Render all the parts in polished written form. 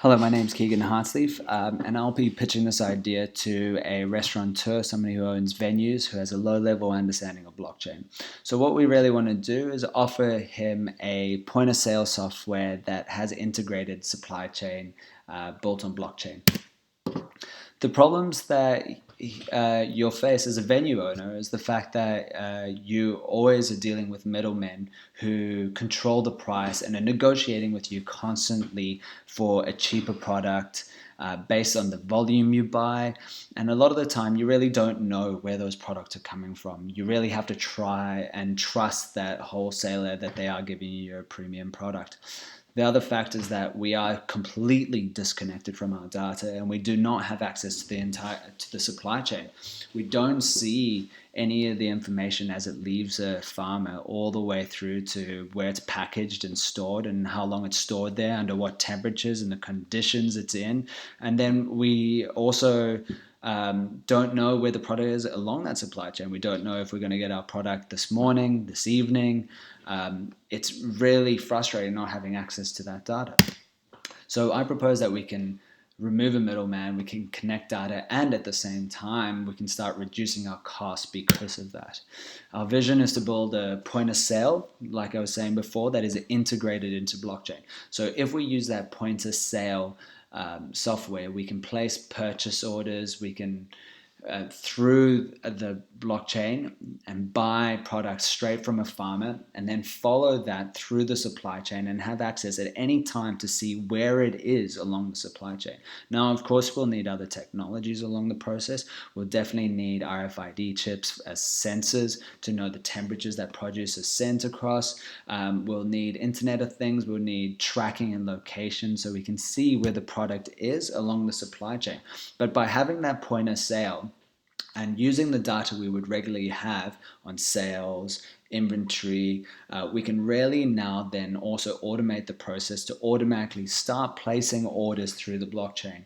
Hello, my name's Keegan Hartslief, and I'll be pitching this idea to a restaurateur, somebody who owns venues, who has a low-level understanding of blockchain. So what we really want to do is offer him a point-of-sale software that has integrated supply chain built on blockchain. The problems that you'll face as a venue owner is the fact that you always are dealing with middlemen who control the price and are negotiating with you constantly for a cheaper product based on the volume you buy. And a lot of the time, you really don't know where those products are coming from. You really have to try and trust that wholesaler that they are giving you a premium product. The other fact is that we are completely disconnected from our data, and we do not have access to the supply chain. We don't see any of the information as it leaves a farmer all the way through to where it's packaged and stored and how long it's stored there, under what temperatures and the conditions it's in. And then we also don't know where the product is along that supply chain. We don't know if we're going to get our product this morning, this evening. It's really frustrating not having access to that data. So I propose that we can remove a middleman, we can connect data, and at the same time, we can start reducing our costs because of that. Our vision is to build a point of sale, like I was saying before, that is integrated into blockchain. So if we use that point of sale software, we can place purchase orders, we can through the blockchain and buy products straight from a farmer, and then follow that through the supply chain and have access at any time to see where it is along the supply chain. Now, of course, we'll need other technologies along the process. We'll definitely need RFID chips as sensors to know the temperatures that produce is sent across. We'll need Internet of Things. We'll need tracking and location so we can see where the product is along the supply chain. But by having that point of sale, and using the data we would regularly have on sales, inventory, we can really now then also automate the process to automatically start placing orders through the blockchain.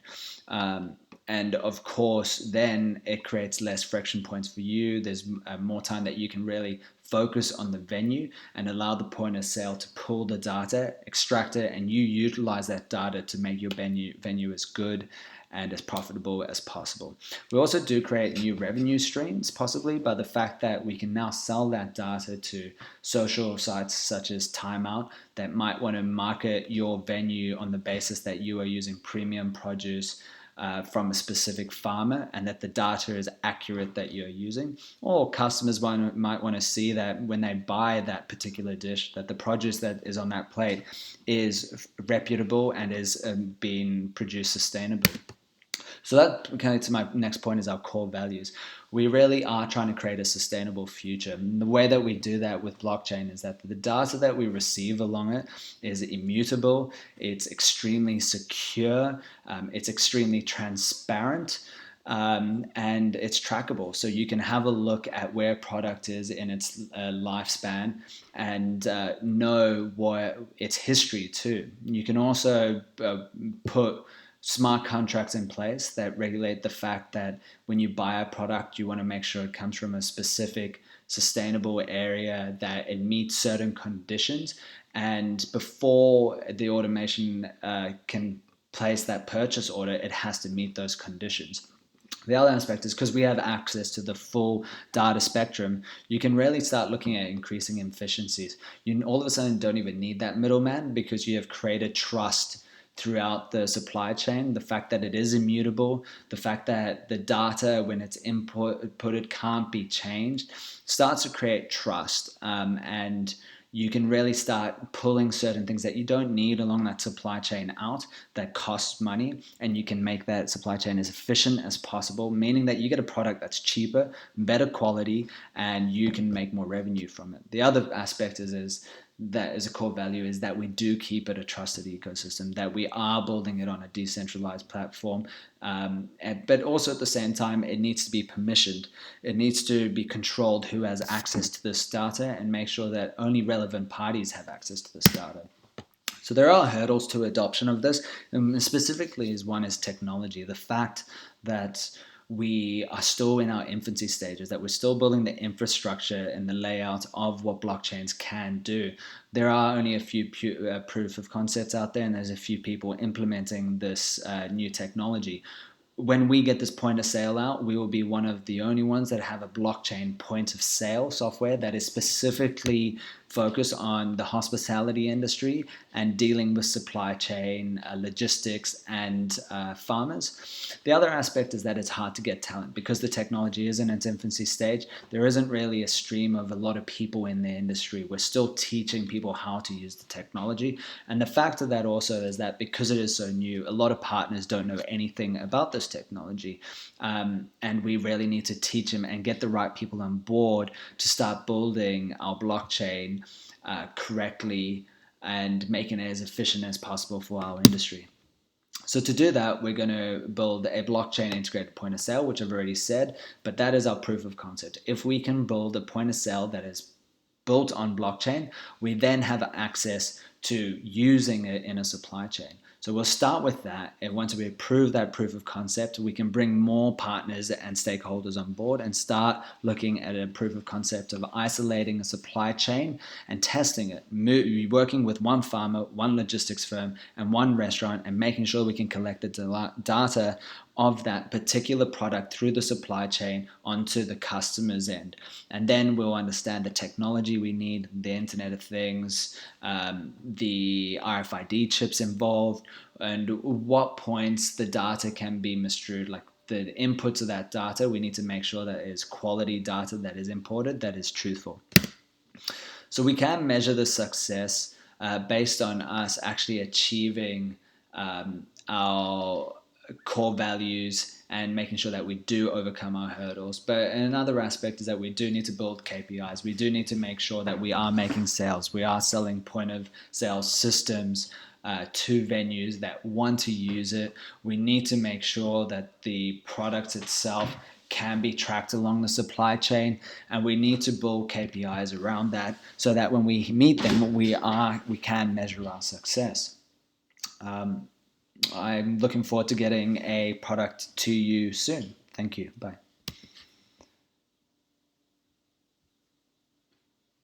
And of course, then it creates less friction points for you. There's more time that you can really focus on the venue and allow the point of sale to pull the data, extract it, and you utilize that data to make your venue as good and as profitable as possible. We also do create new revenue streams, possibly by the fact that we can now sell that data to social sites such as Timeout that might want to market your venue on the basis that you are using premium produce from a specific farmer and that the data is accurate that you're using. Or customers might want to see that when they buy that particular dish, that the produce that is on that plate is reputable and is being produced sustainably. So that kind of to my next point is our core values. We really are trying to create a sustainable future. And the way that we do that with blockchain is that the data that we receive along it is immutable, it's extremely secure, it's extremely transparent, and it's trackable. So you can have a look at where a product is in its lifespan and know what its history too. You can also put smart contracts in place that regulate the fact that when you buy a product, you want to make sure it comes from a specific sustainable area, that it meets certain conditions. And before the automation can place that purchase order, it has to meet those conditions. The other aspect is because we have access to the full data spectrum, you can really start looking at increasing efficiencies. You all of a sudden don't even need that middleman because you have created trust throughout the supply chain. The fact that it is immutable, the fact that the data, when it's inputted, can't be changed, starts to create trust. And you can really start pulling certain things that you don't need along that supply chain out that costs money, and you can make that supply chain as efficient as possible, meaning that you get a product that's cheaper, better quality, and you can make more revenue from it. The other aspect is that as a core value is that we do keep it a trusted ecosystem, that we are building it on a decentralized platform, but also at the same time, it needs to be permissioned. It needs to be controlled who has access to this data and make sure that only relevant parties have access to this data. So there are hurdles to adoption of this, and specifically one is technology. The fact that we are still in our infancy stages, that we're still building the infrastructure and the layout of what blockchains can do. There are only a few proof of concepts out there, and there's a few people implementing this new technology. When we get this point of sale out, we will be one of the only ones that have a blockchain point of sale software that is specifically focused on the hospitality industry and dealing with supply chain, logistics, and farmers. The other aspect is that it's hard to get talent because the technology is in its infancy stage. There isn't really a stream of a lot of people in the industry. We're still teaching people how to use the technology. And the fact of that also is that because it is so new, a lot of partners don't know anything about this technology. And we really need to teach them and get the right people on board to start building our blockchain correctly and making it as efficient as possible for our industry. So to do that, we're going to build a blockchain integrated point of sale, which I've already said, but that is our proof of concept. If we can build a point of sale that is built on blockchain, we then have access to using it in a supply chain. So we'll start with that, and once we prove that proof of concept, we can bring more partners and stakeholders on board and start looking at a proof of concept of isolating a supply chain and testing it, working with one farmer, one logistics firm, and one restaurant, and making sure we can collect the data of that particular product through the supply chain onto the customer's end. And then we'll understand the technology we need, the Internet of Things, the RFID chips involved, and what points the data can be misstrued, like the inputs of that data. We need to make sure that it is quality data that is imported, that is truthful. So we can measure the success based on us actually achieving our core values and making sure that we do overcome our hurdles. But another aspect is that we do need to build KPIs. We do need to make sure that we are making sales. We are selling point of sale systems to venues that want to use it. We need to make sure that the product itself can be tracked along the supply chain, and we need to build KPIs around that so that when we meet them, we can measure our success. I'm looking forward to getting a product to you soon. Thank you. Bye.